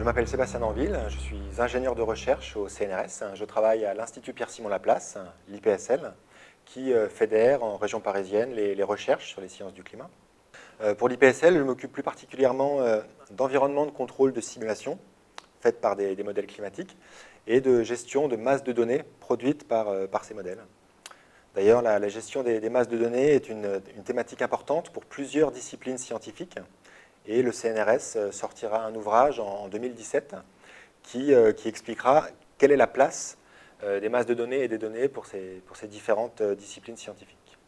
m'appelle Sébastien Danville, je suis ingénieur de recherche au CNRS. Je travaille à l'Institut Pierre-Simon-Laplace, l'IPSL, qui fédère en région parisienne les recherches sur les sciences du climat. Pour l'IPSL, je m'occupe plus particulièrement d'environnement de contrôle de simulation, faites par des modèles climatiques, et de gestion de masses de données produites par ces modèles. D'ailleurs, la gestion des masses de données est une thématique importante pour plusieurs disciplines scientifiques. Et le CNRS sortira un ouvrage en 2017 qui expliquera quelle est la place des masses de données et des données pour ces différentes disciplines scientifiques.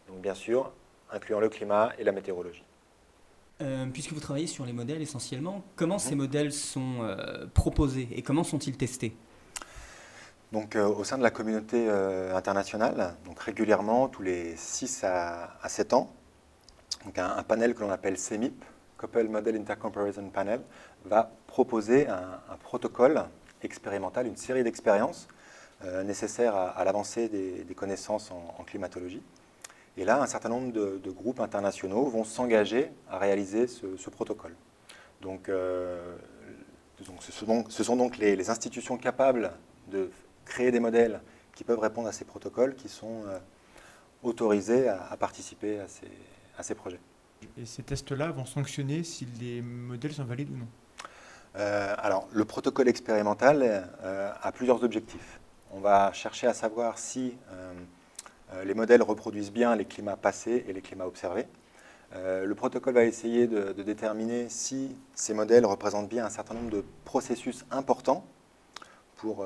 Donc bien sûr, incluant le climat et la météorologie. Puisque vous travaillez sur les modèles essentiellement, comment ces modèles sont proposés et comment sont-ils testés? Donc, au sein de la communauté internationale, donc régulièrement, tous les 6 à 7 ans, donc un panel que l'on appelle CMIP, Coupled Model Intercomparison Panel, va proposer un protocole expérimental, une série d'expériences nécessaires à l'avancée des connaissances en climatologie. Et là, un certain nombre de groupes internationaux vont s'engager à réaliser ce protocole. Donc, ce sont donc les institutions capables de créer des modèles qui peuvent répondre à ces protocoles qui sont autorisés à participer à ces projets. Et ces tests-là vont sanctionner si les modèles sont valides ou non? Alors, le protocole expérimental a plusieurs objectifs. On va chercher à savoir si les modèles reproduisent bien les climats passés et les climats observés. Le protocole va essayer de déterminer si ces modèles représentent bien un certain nombre de processus importants pour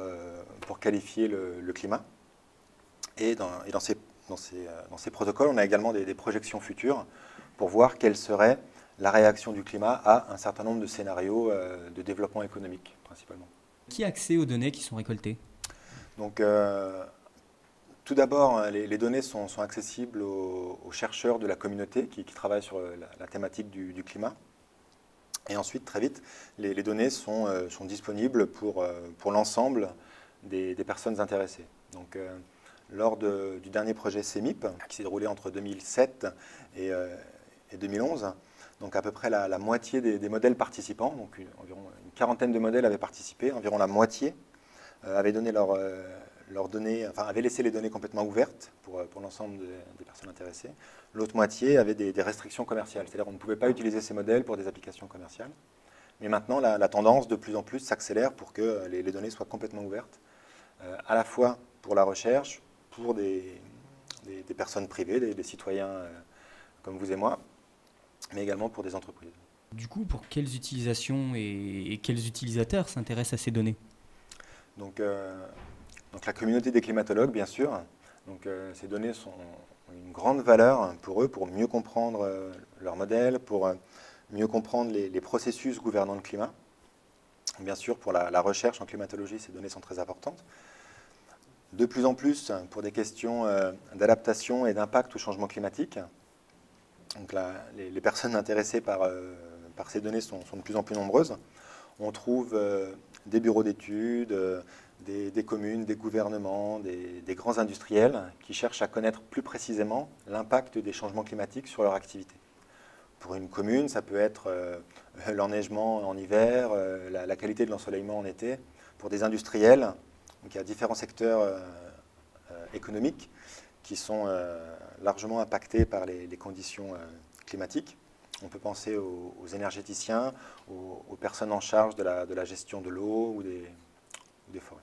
qualifier le climat. Et dans ces protocoles, on a également des projections futures pour voir quelle serait la réaction du climat à un certain nombre de scénarios de développement économique, principalement. Qui a accès aux données qui sont récoltées? Donc, tout d'abord, les données sont accessibles aux chercheurs de la communauté qui travaillent sur la thématique du climat. Et ensuite, très vite, les données sont disponibles pour l'ensemble des personnes intéressées. Donc, lors du dernier projet CMIP, qui s'est déroulé entre 2007 et 2011, donc à peu près la moitié des modèles participants, donc environ une quarantaine de modèles avaient participé, environ la moitié avaient donné leurs données, enfin avaient laissé les données complètement ouvertes pour l'ensemble des personnes intéressées. L'autre moitié avait des restrictions commerciales, c'est-à-dire qu'on ne pouvait pas utiliser ces modèles pour des applications commerciales. Mais maintenant, la tendance de plus en plus s'accélère pour que les données soient complètement ouvertes, à la fois pour la recherche, pour des personnes privées, des citoyens comme vous et moi, mais également pour des entreprises. Du coup, pour quelles utilisations et quels utilisateurs s'intéressent à ces données? Donc la communauté des climatologues, bien sûr. Donc, ces données ont une grande valeur pour eux, pour mieux comprendre leurs modèles, pour mieux comprendre les processus gouvernant le climat. Bien sûr, pour la recherche en climatologie, ces données sont très importantes. De plus en plus, pour des questions d'adaptation et d'impact au changement climatique. Donc les personnes intéressées par ces données sont de plus en plus nombreuses. On trouve des bureaux d'études, des communes, des gouvernements, des grands industriels qui cherchent à connaître plus précisément l'impact des changements climatiques sur leur activité. Pour une commune, ça peut être l'enneigement en hiver, la qualité de l'ensoleillement en été. Pour des industriels, donc il y a différents secteurs économiques qui sont largement impactés par les conditions climatiques. On peut penser aux énergéticiens, aux personnes en charge de la gestion de l'eau ou des forêts.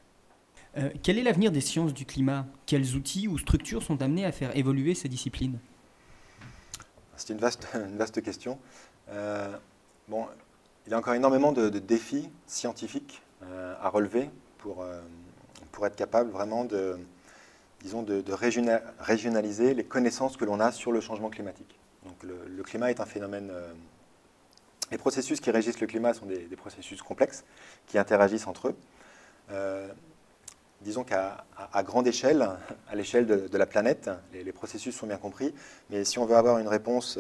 Quel est l'avenir des sciences du climat? Quels outils ou structures sont amenés à faire évoluer ces disciplines? C'est une vaste question. Bon, il y a encore énormément de défis scientifiques à relever pour être capable vraiment de régionaliser les connaissances que l'on a sur le changement climatique. Donc le climat est un phénomène... les processus qui régissent le climat sont des processus complexes qui interagissent entre eux. Disons qu'à grande échelle, à l'échelle de la planète, les processus sont bien compris, mais si on veut avoir une réponse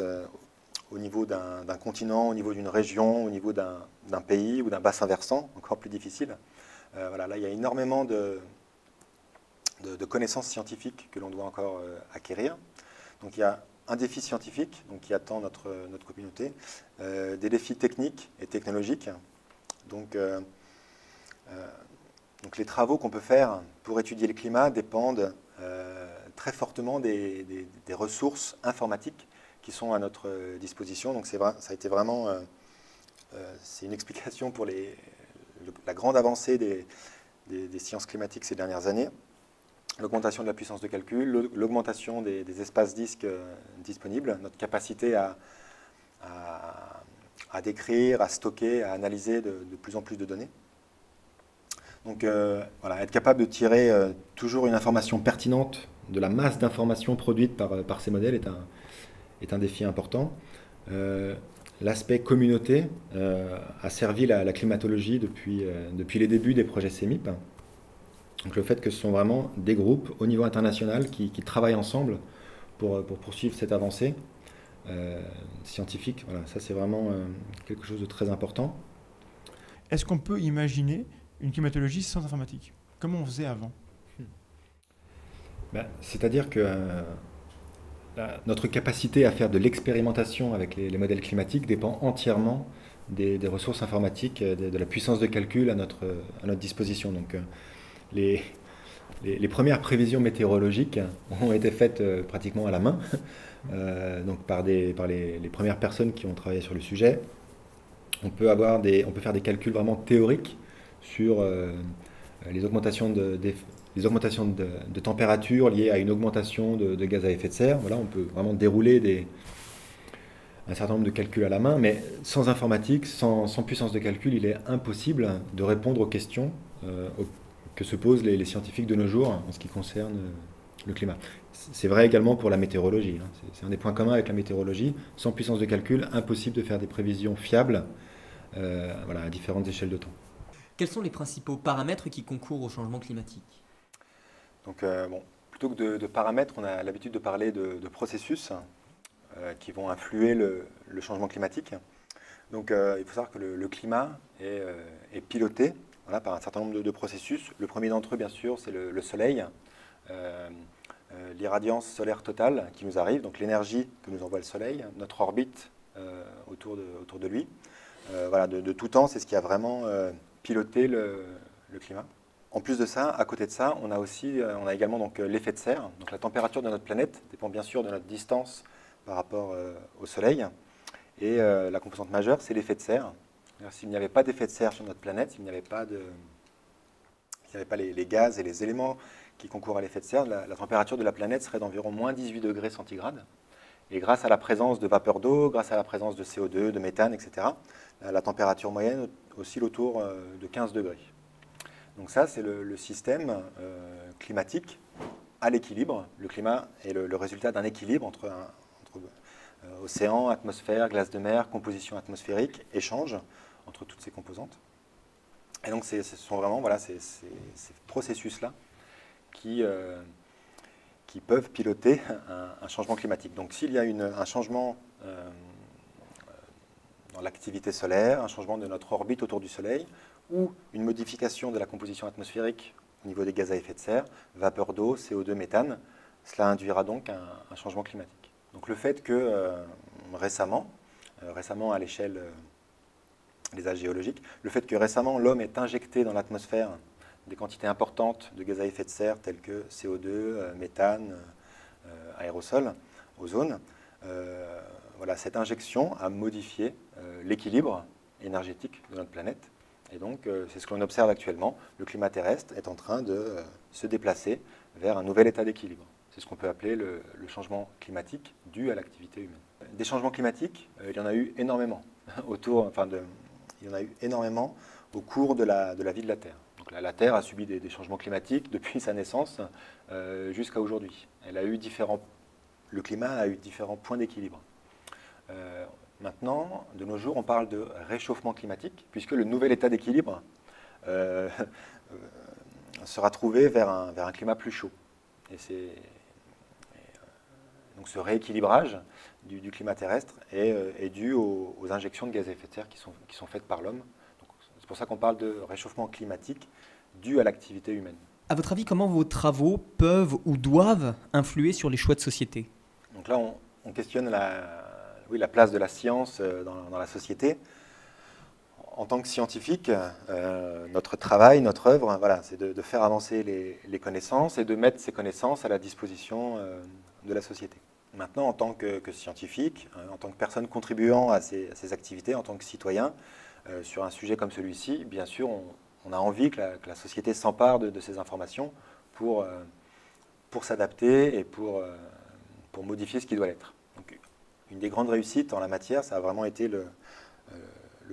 au niveau d'un continent, au niveau d'une région, au niveau d'un pays ou d'un bassin versant, encore plus difficile, voilà, là il y a énormément de connaissances scientifiques que l'on doit encore acquérir. Donc il y a un défi scientifique qui attend notre communauté, des défis techniques et technologiques. Donc, donc les travaux qu'on peut faire pour étudier le climat dépendent très fortement des ressources informatiques qui sont à notre disposition. Donc ça a été vraiment c'est une explication pour la grande avancée des sciences climatiques ces dernières années. L'augmentation de la puissance de calcul, l'augmentation des espaces disques disponibles, notre capacité à décrire, à stocker, à analyser de plus en plus de données. Donc voilà, être capable de tirer toujours une information pertinente de la masse d'informations produites par ces modèles est un défi important. L'aspect communauté a servi la climatologie depuis les débuts des projets CEMIP. Donc le fait que ce sont vraiment des groupes au niveau international qui travaillent ensemble pour poursuivre cette avancée scientifique, voilà, ça c'est vraiment quelque chose de très important. Est-ce qu'on peut imaginer une climatologie sans informatique? Comment on faisait avant? C'est-à-dire que notre capacité à faire de l'expérimentation avec les modèles climatiques dépend entièrement des ressources informatiques, de la puissance de calcul à notre disposition. Donc, les premières prévisions météorologiques ont été faites pratiquement à la main, donc par les premières personnes qui ont travaillé sur le sujet. On peut faire des calculs vraiment théoriques sur les augmentations de température liées à une augmentation de gaz à effet de serre. Voilà, on peut vraiment dérouler un certain nombre de calculs à la main, mais sans informatique, sans puissance de calcul, il est impossible de répondre aux questions que se posent les scientifiques de nos jours en ce qui concerne le climat. C'est vrai également pour la météorologie. Hein. C'est un des points communs avec la météorologie. Sans puissance de calcul, impossible de faire des prévisions fiables voilà, à différentes échelles de temps. Quels sont les principaux paramètres qui concourent au changement climatique? Donc, plutôt que de paramètres, on a l'habitude de parler de processus qui vont influer le changement climatique. Donc, il faut savoir que le climat est piloté voilà, par un certain nombre de processus. Le premier d'entre eux, bien sûr, c'est le Soleil, l'irradiance solaire totale qui nous arrive, donc l'énergie que nous envoie le Soleil, notre orbite autour de lui. Voilà, de tout temps, c'est ce qui a vraiment piloté le climat. En plus de ça, à côté de ça, on a également donc, l'effet de serre. Donc la température de notre planète dépend bien sûr de notre distance par rapport au Soleil. Et la composante majeure, c'est l'effet de serre. S'il n'y avait pas d'effet de serre sur notre planète, s'il n'y avait pas les gaz et les éléments qui concourent à l'effet de serre, la température de la planète serait d'environ moins 18 degrés centigrades. Et grâce à la présence de vapeur d'eau, grâce à la présence de CO2, de méthane, etc., la température moyenne oscille autour de 15 degrés. Donc ça, c'est le système climatique à l'équilibre. Le climat est le résultat d'un équilibre entre océan, atmosphère, glace de mer, composition atmosphérique, échange entre toutes ces composantes. Et donc ce sont vraiment voilà, ces processus-là qui peuvent piloter un changement climatique. Donc s'il y a un changement dans l'activité solaire, un changement de notre orbite autour du Soleil, ou une modification de la composition atmosphérique au niveau des gaz à effet de serre, vapeur d'eau, CO2, méthane, cela induira donc un changement climatique. Donc le fait que récemment à l'échelle des âges géologiques, le fait que récemment l'homme ait injecté dans l'atmosphère des quantités importantes de gaz à effet de serre tels que CO2, méthane, aérosols, ozone, voilà, cette injection a modifié l'équilibre énergétique de notre planète. Et donc, c'est ce que l'on observe actuellement. Le climat terrestre est en train de se déplacer vers un nouvel état d'équilibre. C'est ce qu'on peut appeler le changement climatique dû à l'activité humaine. Des changements climatiques, il y en a eu énormément il y en a eu énormément au cours de la vie de la Terre. Donc, la Terre a subi des changements climatiques depuis sa naissance jusqu'à aujourd'hui. Le climat a eu différents points d'équilibre. Maintenant, de nos jours, on parle de réchauffement climatique, puisque le nouvel état d'équilibre sera trouvé vers un climat plus chaud. Donc ce rééquilibrage du climat terrestre est dû aux injections de gaz à effet de serre qui sont faites par l'homme. C'est pour ça qu'on parle de réchauffement climatique dû à l'activité humaine. À votre avis, comment vos travaux peuvent ou doivent influer sur les choix de société? Donc là, on questionne la place de la science dans la société. en tant que scientifique, notre travail, notre œuvre, voilà, c'est de faire avancer les connaissances et de mettre ces connaissances à la disposition de la société. Maintenant, en tant que scientifique, en tant que personne contribuant à ces activités, en tant que citoyen, sur un sujet comme celui-ci, bien sûr, on a envie que la société s'empare de ces informations pour s'adapter et pour modifier ce qui doit l'être. Donc, une des grandes réussites en la matière, ça a vraiment été le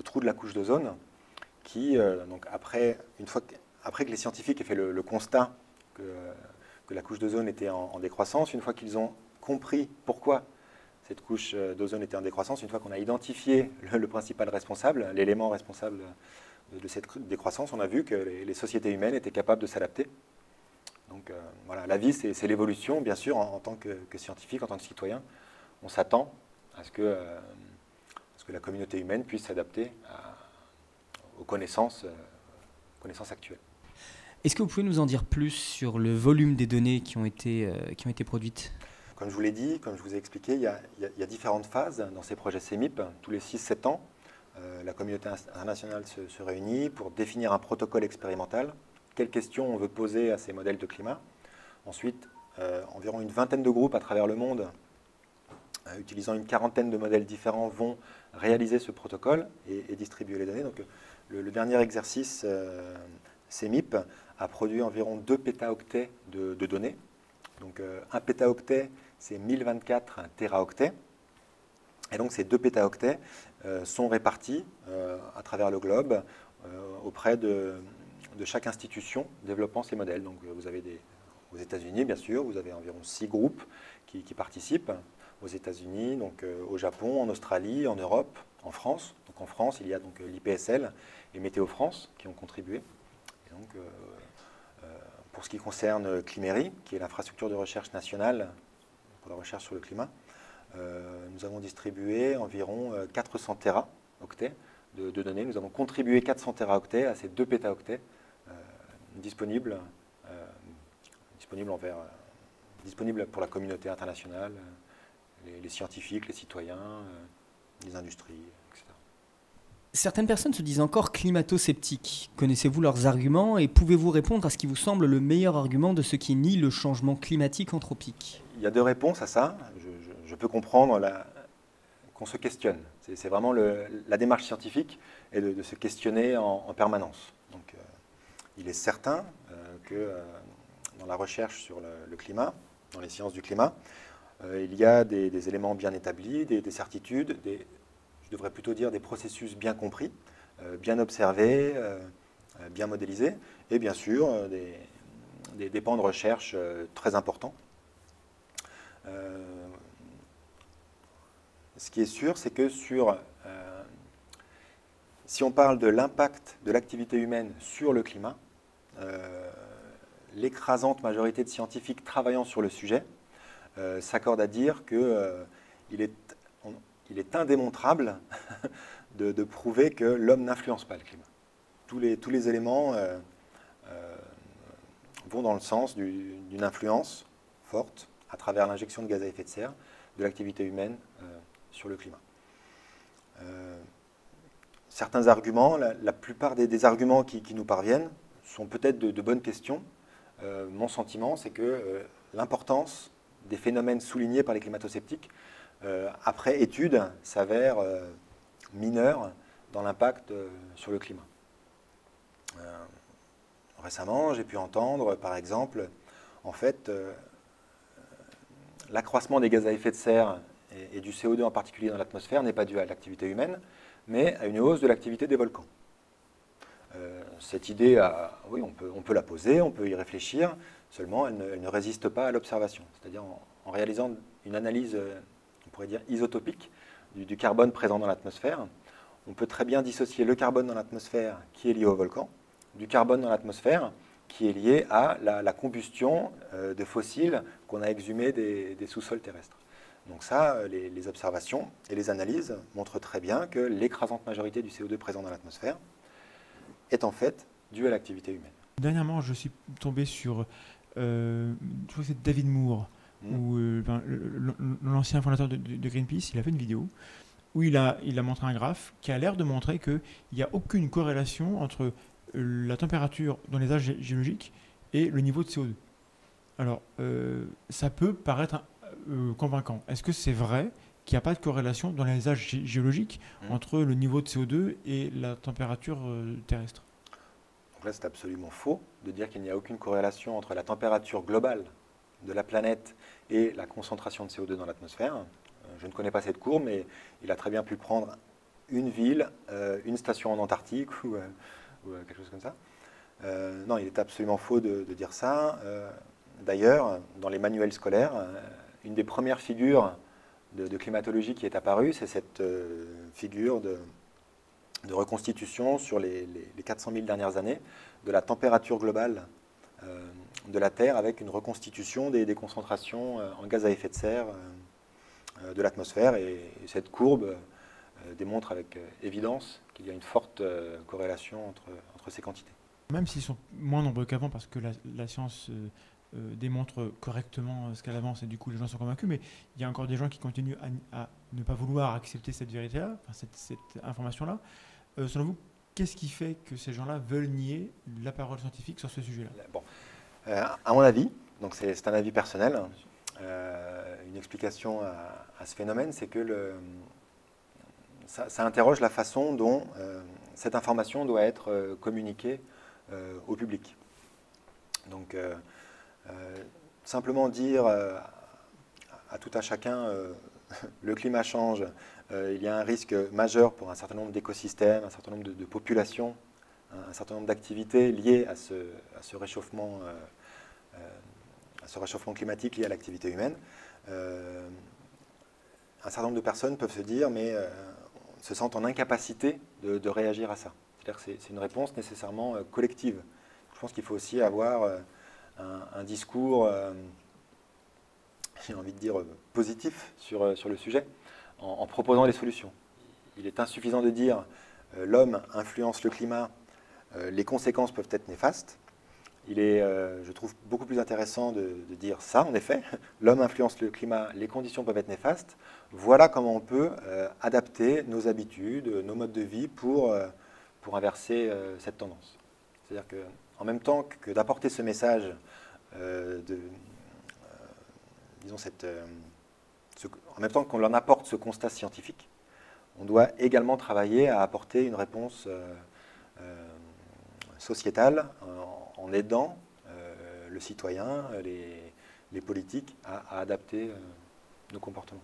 trou de la couche d'ozone, qui, donc après que les scientifiques aient fait le constat que la couche d'ozone était en décroissance, une fois qu'ils ont compris pourquoi cette couche d'ozone était en décroissance, une fois qu'on a identifié le principal responsable, l'élément responsable de cette décroissance, on a vu que les sociétés humaines étaient capables de s'adapter. Donc voilà, la vie, c'est l'évolution, bien sûr, en tant que scientifique, en tant que citoyen. On s'attend à ce que la communauté humaine puisse s'adapter aux connaissances actuelles. Est-ce que vous pouvez nous en dire plus sur le volume des données qui ont été produites ? Comme je vous l'ai dit, comme je vous ai expliqué, il y a différentes phases dans ces projets CEMIP. Tous les 6-7 ans, la communauté internationale se réunit pour définir un protocole expérimental. Quelles questions on veut poser à ces modèles de climat. Ensuite, environ une vingtaine de groupes à travers le monde, utilisant une quarantaine de modèles différents, vont réaliser ce protocole et distribuer les données. Donc, le dernier exercice CEMIP a produit environ 2 pétaoctets de données. Donc, un pétaoctet, c'est 1024 téraoctets. Et donc, ces 2 pétaoctets sont répartis à travers le globe auprès de chaque institution développant ces modèles. Donc, vous avez aux États-Unis, bien sûr, vous avez environ 6 groupes qui participent. Aux États-Unis, donc au Japon, en Australie, en Europe, en France. Donc en France, il y a donc l'IPSL et Météo France qui ont contribué. Et donc, pour ce qui concerne Climéry, qui est l'infrastructure de recherche nationale pour la recherche sur le climat, nous avons distribué environ 400 téraoctets de données. Nous avons contribué 400 téraoctets à ces 2 pétaoctets disponibles pour la communauté internationale, les scientifiques, les citoyens, les industries, etc. Certaines personnes se disent encore climato-sceptiques. Connaissez-vous leurs arguments et pouvez-vous répondre à ce qui vous semble le meilleur argument de ceux qui nient le changement climatique anthropique ? Il y a 2 réponses à ça. Je peux comprendre qu'on se questionne. C'est vraiment la démarche scientifique et de se questionner en permanence. Donc, il est certain que dans la recherche sur le climat, dans les sciences du climat, il y a des éléments bien établis, des certitudes, je devrais plutôt dire des processus bien compris, bien observés, bien modélisés, et bien sûr des pans de recherche très importants. Ce qui est sûr, c'est que si on parle de l'impact de l'activité humaine sur le climat, l'écrasante majorité de scientifiques travaillant sur le sujet s'accordent à dire qu'il est indémontrable de prouver que l'homme n'influence pas le climat. Tous les éléments vont dans le sens d'une influence forte à travers l'injection de gaz à effet de serre de l'activité humaine sur le climat. Certains arguments, la plupart des arguments qui nous parviennent sont peut-être de bonnes questions. Mon sentiment, c'est que l'importance des phénomènes soulignés par les climato-sceptiques, après étude, s'avère mineure dans l'impact sur le climat. Récemment, j'ai pu entendre, par exemple, en fait, l'accroissement des gaz à effet de serre et du CO2 en particulier dans l'atmosphère n'est pas dû à l'activité humaine, mais à une hausse de l'activité des volcans. Cette idée, oui, on peut la poser, on peut y réfléchir, seulement elle ne résiste pas à l'observation. C'est-à-dire en réalisant une analyse, on pourrait dire isotopique, du carbone présent dans l'atmosphère, on peut très bien dissocier le carbone dans l'atmosphère qui est lié au volcan, du carbone dans l'atmosphère qui est lié à la combustion de fossiles qu'on a exhumés des sous-sols terrestres. Donc ça, les observations et les analyses montrent très bien que l'écrasante majorité du CO2 présent dans l'atmosphère est en fait due à l'activité humaine. Dernièrement, je suis tombé sur, je crois que c'est David Moore, l'ancien fondateur de Greenpeace. Il a fait une vidéo où il a montré un graphe qui a l'air de montrer qu'il n'y a aucune corrélation entre la température dans les âges géologiques et le niveau de CO2. Alors, ça peut paraître convaincant. Est-ce que c'est vrai qu'il n'y a pas de corrélation dans les âges géologiques entre le niveau de CO2 et la température terrestre? Donc là, c'est absolument faux de dire qu'il n'y a aucune corrélation entre la température globale de la planète et la concentration de CO2 dans l'atmosphère. Je ne connais pas cette courbe, mais il a très bien pu prendre une ville, une station en Antarctique ou quelque chose comme ça. Non, il est absolument faux de dire ça. D'ailleurs, dans les manuels scolaires, une des premières figures de climatologie qui est apparue, c'est cette figure de reconstitution sur les 400 000 dernières années de la température globale de la Terre, avec une reconstitution des concentrations en gaz à effet de serre de l'atmosphère. Et cette courbe démontre avec évidence qu'il y a une forte corrélation entre ces quantités. Même s'ils sont moins nombreux qu'avant, parce que la science démontre correctement ce qu'elle avance et du coup les gens sont convaincus, mais il y a encore des gens qui continuent à ne pas vouloir accepter cette vérité-là, enfin, cette information-là. Selon vous, qu'est-ce qui fait que ces gens-là veulent nier la parole scientifique sur ce sujet-là? Bon. À mon avis, donc c'est un avis personnel, une explication à ce phénomène, c'est que ça interroge la façon dont cette information doit être communiquée au public. Donc, simplement dire à tout un chacun le climat change, il y a un risque majeur pour un certain nombre d'écosystèmes, un certain nombre de populations, un certain nombre d'activités liées à ce réchauffement climatique lié à l'activité humaine. Un certain nombre de personnes peuvent se dire, mais se sentent en incapacité de réagir à ça. C'est-à-dire que c'est une réponse nécessairement collective. Je pense qu'il faut aussi avoir un discours, j'ai envie de dire, positif sur le sujet, en proposant des solutions. Il est insuffisant de dire l'homme influence le climat, les conséquences peuvent être néfastes. Il est, je trouve, beaucoup plus intéressant de dire ça, en effet. L'homme influence le climat, les conditions peuvent être néfastes. Voilà comment on peut adapter nos habitudes, nos modes de vie pour inverser cette tendance. C'est-à-dire qu'en même temps que d'apporter ce message, en même temps qu'on leur apporte ce constat scientifique, on doit également travailler à apporter une réponse sociétale en aidant le citoyen, les politiques à adapter nos comportements.